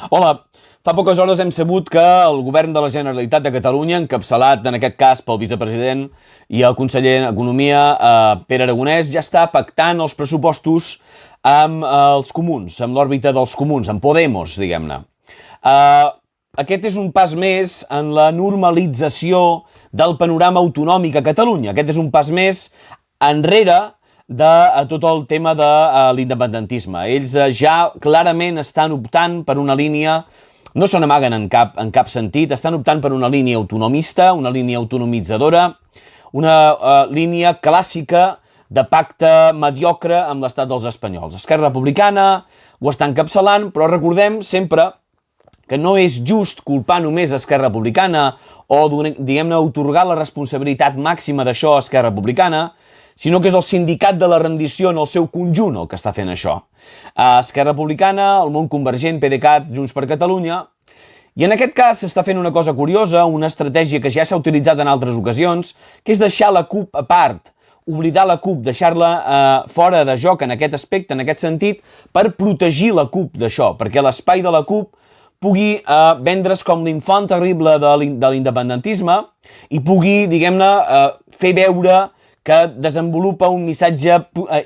Hola, fa poques hores hem sabut que el govern de la Generalitat de Catalunya, encapçalat en aquest cas pel vicepresident i el conseller d'Economia, Pere Aragonès, ja està pactant els pressupostos amb els comuns, amb l'òrbita dels comuns, amb Podemos, diguem-ne. Aquest és un pas més en la normalització del panorama autonòmic a Catalunya. Aquest és un pas més enrere de tot el tema de l'independentisme. Ells ja clarament estan optant per una línia, no se n'amaguen en cap sentit, estan optant per una línia autonomista, una línia autonomitzadora, una línia clàssica de pacte mediocre amb l'estat dels espanyols. Esquerra Republicana ho està encapçalant, però recordem sempre que no és just culpar només Esquerra Republicana o, diguem-ne, otorgar la responsabilitat màxima d'això a Esquerra Republicana, sinó que és el sindicat de la rendició en el seu conjunt el que està fent això. Esquerra Republicana, el món convergent, PDeCAT, Junts per Catalunya, i en aquest cas s'està fent una cosa curiosa, una estratègia que ja s'ha utilitzat en altres ocasions, que és deixar la CUP a part, oblidar la CUP, deixar-la fora de joc en aquest aspecte, en aquest sentit, per protegir la CUP d'això, perquè l'espai de la CUP pugui vendre's com l'infant terrible de l'independentisme i pugui, diguem-ne, fer veure que desenvolupa un missatge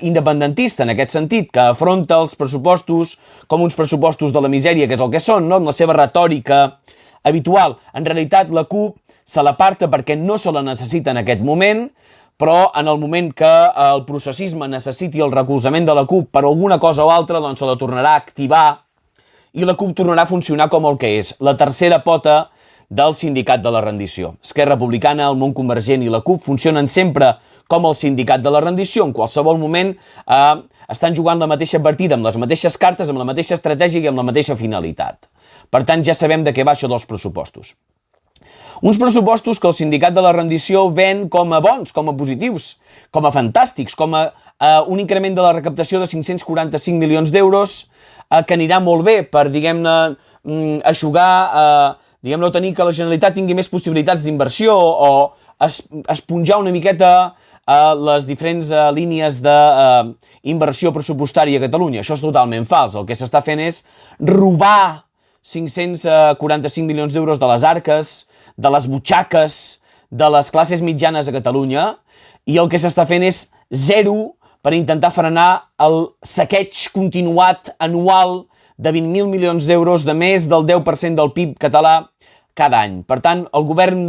independentista en aquest sentit, que afronta els pressupostos com uns pressupostos de la misèria, que és el que són, no? En la seva retòrica habitual. En realitat, la CUP se l'aparta perquè no se la necessita en aquest moment, però en el moment que el processisme necessiti el recolzament de la CUP per alguna cosa o altra, doncs se la tornarà a activar i la CUP tornarà a funcionar com el que és, la tercera pota del sindicat de la rendició. Esquerra Republicana, el món convergent i la CUP funcionen sempre com el sindicat de la rendició. En qualsevol moment estan jugant la mateixa partida, amb les mateixes cartes, amb la mateixa estratègia i amb la mateixa finalitat. Per tant, ja sabem de què va això dels pressupostos. Uns pressupostos que el sindicat de la rendició ven com a bons, com a positius, com a fantàstics, com a un increment de la recaptació de 545 milions d'euros, que anirà molt bé per, diguem-ne, eixugar, diguem-ne, tenir que la Generalitat tingui més possibilitats d'inversió o esponjar una miqueta les diferents línies d'inversió pressupostària a Catalunya. Això és totalment fals. El que s'està fent és robar 545 milions d'euros de les arques, de les butxaques, de les classes mitjanes a Catalunya, i el que s'està fent és zero per intentar frenar el saqueig continuat anual de 20.000 milions d'euros, de més del 10% del PIB català cada any. Per tant, el govern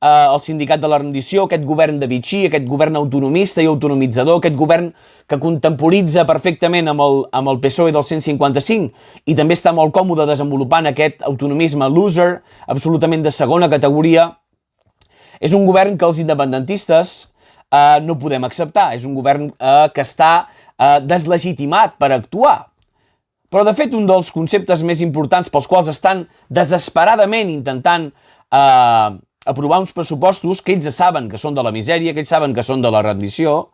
el sindicat de la rendició, aquest govern de Vichy, aquest govern autonomista i autonomitzador, aquest govern que contemporitza perfectament amb el PSOE del 155 i també està molt còmode desenvolupant aquest autonomisme loser, absolutament de segona categoria, és un govern que els independentistes no podem acceptar. És un govern que està deslegitimat per actuar. Però, de fet, un dels conceptes més importants pels quals estan desesperadament intentant aprovar uns pressupostos que ells saben que són de la misèria, que ells saben que són de la rendició,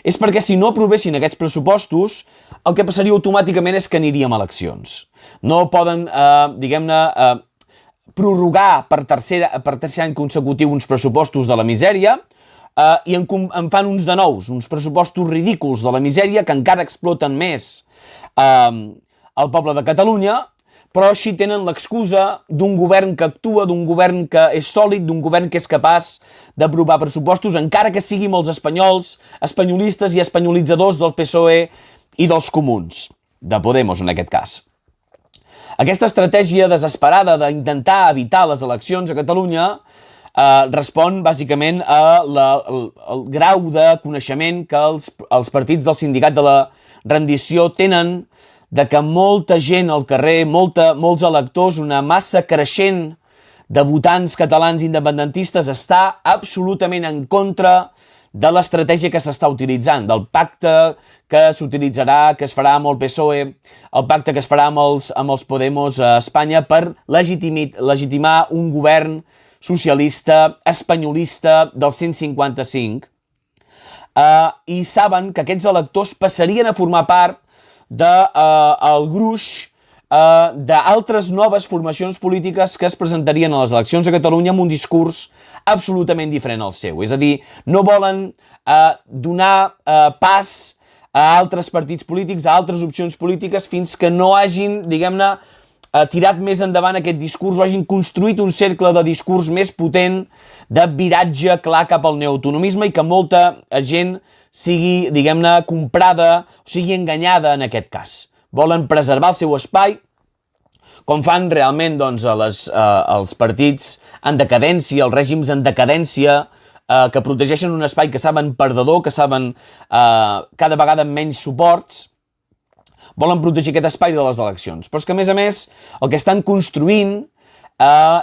és perquè si no aprovessin aquests pressupostos, el que passaria automàticament és que aniríem a eleccions. No poden, diguem-ne, prorrogar per tercer any consecutiu uns pressupostos de la misèria i en fan uns de nous, uns pressupostos ridículs de la misèria que encara exploten més el poble de Catalunya, però així tenen l'excusa d'un govern que actua, d'un govern que és sòlid, d'un govern que és capaç d'aprovar pressupostos, encara que sigui amb els espanyols, espanyolistes i espanyolitzadors del PSOE i dels comuns, de Podemos en aquest cas. Aquesta estratègia desesperada d'intentar evitar les eleccions a Catalunya respon bàsicament al grau de coneixement que els partits del sindicat de la rendició tenen de que molta gent al carrer, molts electors, una massa creixent de votants catalans independentistes està absolutament en contra de l'estratègia que s'està utilitzant, del pacte que s'utilitzarà, que es farà amb el PSOE, el pacte que es farà amb els Podemos a Espanya per legitimar un govern socialista, espanyolista del 155, i saben que aquests electors passarien a formar part del gruix d'altres noves formacions polítiques que es presentarien a les eleccions a Catalunya amb un discurs absolutament diferent al seu. És a dir, no volen donar pas a altres partits polítics, a altres opcions polítiques, fins que no hagin, diguem-ne, tirat més endavant aquest discurs o hagin construït un cercle de discurs més potent de viratge clar cap al neoautonomisme i que molta gent sigui, diguem-ne, comprada o sigui enganyada en aquest cas. Volen preservar el seu espai, com fan realment doncs, els partits en decadència, els règims en decadència, que protegeixen un espai que saben perdedor, que saben cada vegada menys suports, volen protegir aquest espai de les eleccions. Però és que, a més, el que estan construint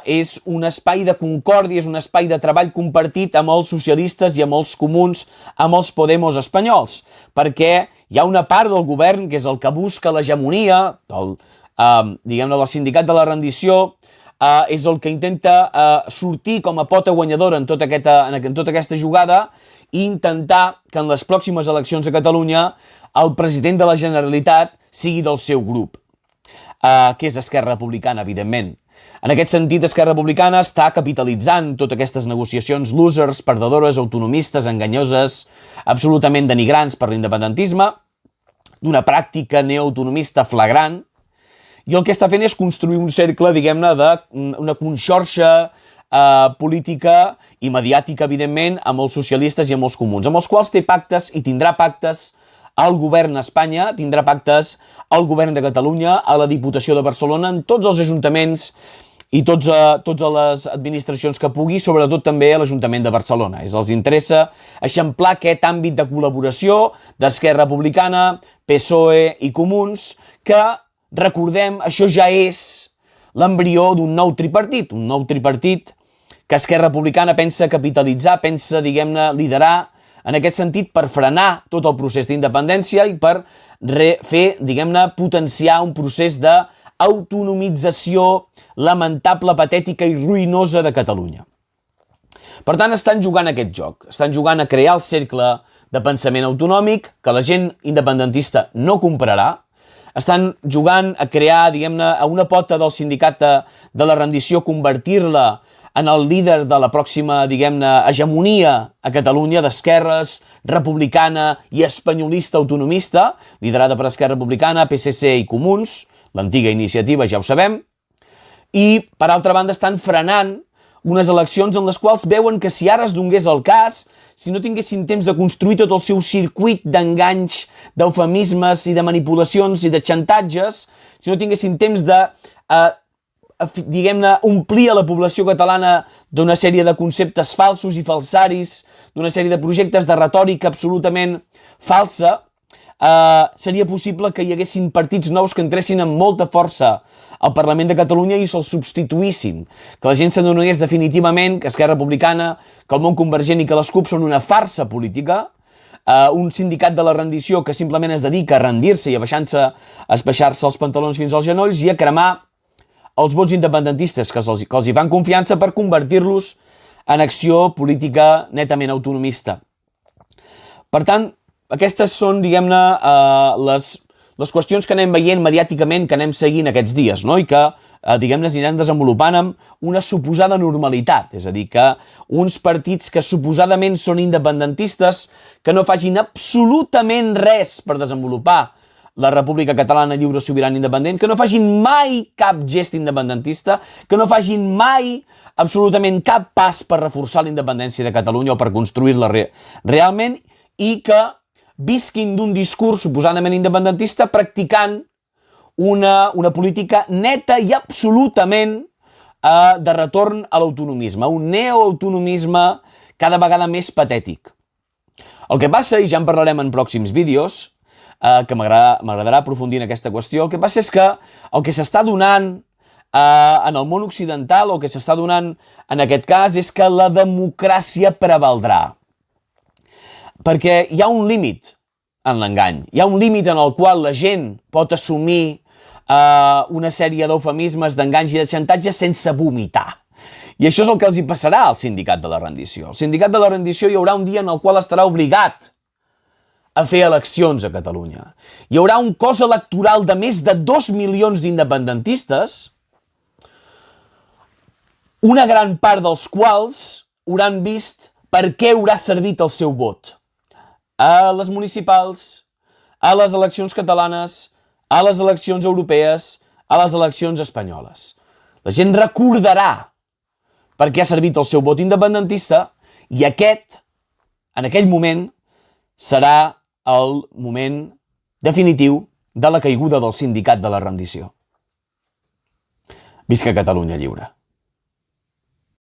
és un espai de concòrdia, és un espai de treball compartit amb els socialistes i amb els comuns, amb els Podemos espanyols, perquè hi ha una part del govern que és el que busca l'hegemonia, diguem-ne, del sindicat de la rendició, és el que intenta sortir com a pota guanyadora en tota aquesta jugada i intentar que en les pròximes eleccions a Catalunya el president de la Generalitat sigui del seu grup, que és Esquerra Republicana, evidentment. En aquest sentit, Esquerra Republicana està capitalitzant totes aquestes negociacions losers, perdedores, autonomistes, enganyoses, absolutament denigrants per l'independentisme, d'una pràctica neoautonomista flagrant, i el que està fent és construir un cercle, diguem-ne, d'una conxorxa política i mediàtica, evidentment, amb els socialistes i amb els comuns, amb els quals té pactes i tindrà pactes al govern a Espanya, tindrà pactes al govern de Catalunya, a la Diputació de Barcelona, en tots els ajuntaments i totes les administracions que pugui, sobretot també a l'Ajuntament de Barcelona. Els interessa eixamplar aquest àmbit de col·laboració d'Esquerra Republicana, PSOE i Comuns, que, recordem, això ja és l'embrió d'un nou tripartit que Esquerra Republicana pensa capitalitzar, pensa, diguem-ne, liderar en aquest sentit per frenar tot el procés d'independència i per fer, diguem-ne, potenciar un procés d'autonomització lamentable, patètica i ruïnosa de Catalunya. Per tant, estan jugant aquest joc, estan jugant a crear el cercle de pensament autonòmic que la gent independentista no comprarà, estan jugant a crear, diguem-ne, a una pota del sindicat de la rendició, convertir-la en el líder de la pròxima, diguem-ne, hegemonia a Catalunya d'esquerres, republicana i espanyolista autonomista, liderada per Esquerra Republicana, PSC i Comuns, l'antiga iniciativa, ja ho sabem, i, per altra banda, estan frenant unes eleccions en les quals veuen que si ara es donés el cas, si no tinguessin temps de construir tot el seu circuit d'enganys, d'eufemismes i de manipulacions i de xantatges, si no tinguessin temps de diguem-ne, omplir a la població catalana d'una sèrie de conceptes falsos i falsaris, d'una sèrie de projectes de retòrica absolutament falsa, seria possible que hi haguessin partits nous que entressin amb molta força al Parlament de Catalunya i se'ls substituïssin, que la gent s'adonés definitivament que Esquerra Republicana, que el món convergent i que les CUP són una farsa política, un sindicat de la rendició que simplement es dedica a rendir-se i a baixar-se els pantalons fins als genolls i a cremar els vots independentistes que els hi fan confiança per convertir-los en acció política netament autonomista. Per tant, aquestes són, diguem-ne, les qüestions que anem veient mediàticament, que anem seguint aquests dies, no? I que, diguem-ne, s'aniran desenvolupant amb una suposada normalitat. És a dir, que uns partits que suposadament són independentistes, que no facin absolutament res per desenvolupar la República Catalana Lliure, Sobirana, Independent, que no facin mai cap gest independentista, que no facin mai absolutament cap pas per reforçar la independència de Catalunya o per construir-la realment, i que visquin d'un discurs suposadament independentista practicant una política neta i absolutament de retorn a l'autonomisme, un neoautonomisme cada vegada més patètic. El que passa, i ja en parlarem en pròxims vídeos, que m'agradarà aprofundir en aquesta qüestió, el que passa és que el que s'està donant en el món occidental, o el que s'està donant en aquest cas, és que la democràcia prevaldrà. Perquè hi ha un límit en l'engany, hi ha un límit en el qual la gent pot assumir una sèrie d'eufemismes, d'enganys i de xantatges sense vomitar. I això és el que els hi passarà al sindicat de la rendició. El sindicat de la rendició hi haurà un dia en el qual estarà obligat a fer eleccions a Catalunya. Hi haurà un cos electoral de més de 2 milions d'independentistes, una gran part dels quals hauran vist per què haurà servit el seu vot. A les municipals, a les eleccions catalanes, a les eleccions europees, a les eleccions espanyoles. La gent recordarà per què ha servit el seu vot independentista i aquest, en aquell moment, serà el moment definitiu de la caiguda del sindicat de la rendició. Visca Catalunya lliure!